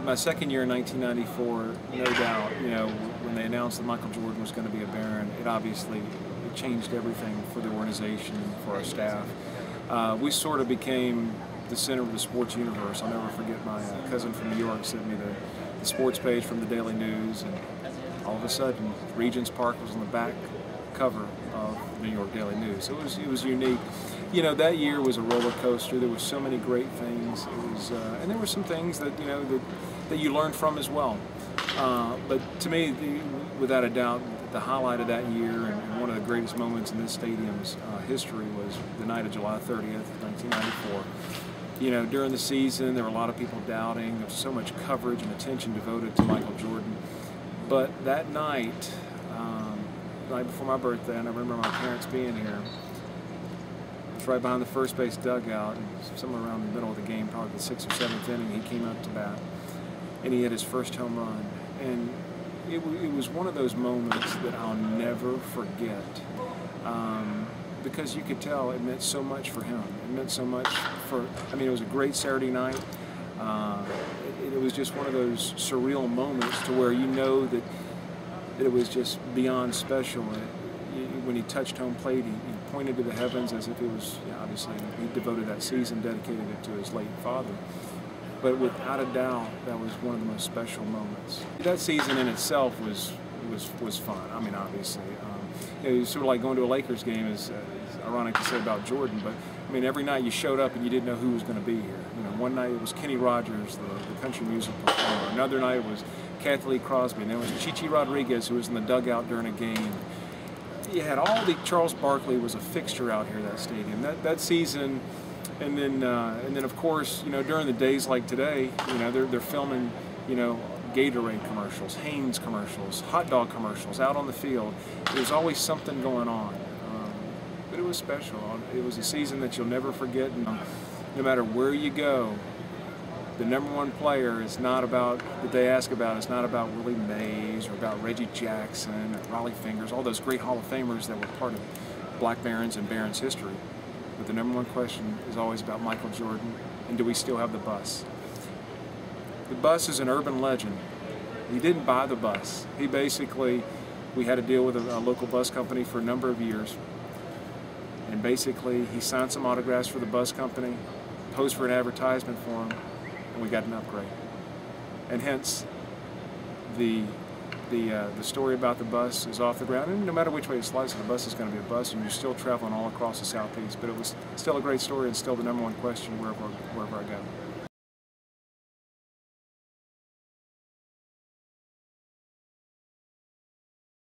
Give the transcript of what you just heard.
my second year in 1994, no doubt, when they announced that Michael Jordan was going to be a Baron, it changed everything for the organization and for our staff. We sort of became the center of the sports universe. I'll never forget my cousin from New York sent me the sports page from the Daily News, and all of a sudden, Regents Park was on the back cover of the New York Daily News. So it was unique. That year was a roller coaster. There were so many great things. And there were some things that that you learned from as well. But to me, without a doubt, the highlight of that year and one of the greatest moments in this stadium's history was the night of July 30th, 1994. During the season, there were a lot of people doubting. There was so much coverage and attention devoted to Michael Jordan. But that night, the night before my birthday, and I remember my parents being here. It was right behind the first base dugout, and somewhere around the middle of the game, probably the 6th or 7th inning, he came up to bat, and he hit his first home run. And it was one of those moments that I'll never forget, because you could tell it meant so much for him. It meant so much it was a great Saturday night. It was just one of those surreal moments to where that it was just beyond special. When he touched home plate, he pointed to the heavens as if it was, obviously, he devoted that season, dedicated it to his late father. But without a doubt, that was one of the most special moments. That season in itself was fun. Obviously. It's sort of like going to a Lakers game is ironic to say about Jordan, but every night you showed up and you didn't know who was going to be here. One night it was Kenny Rogers, the country music performer. Another night it was Kathy Lee Crosby, and there was Chichi Rodriguez, who was in the dugout during a game. You had Charles Barkley was a fixture out here, that stadium. That season, and then of course, during the days like today, they're filming, Gatorade commercials, Hanes commercials, hot dog commercials out on the field. There's always something going on. But it was special. It was a season that you'll never forget, and no matter where you go, the #1 player is not about, that they ask about, it's not about Willie Mays or about Reggie Jackson or Raleigh Fingers, all those great Hall of Famers that were part of Black Barons and Barons history. But the #1 question is always about Michael Jordan, and do we still have the bus? The bus is an urban legend. He didn't buy the bus. We had to deal with a local bus company for a number of years. And basically, he signed some autographs for the bus company, posed for an advertisement for him, and we got an upgrade. And hence, the story about the bus is off the ground. And no matter which way you slice it, the bus is going to be a bus, and you're still traveling all across the Southeast. But it was still a great story and still the #1 question wherever I go.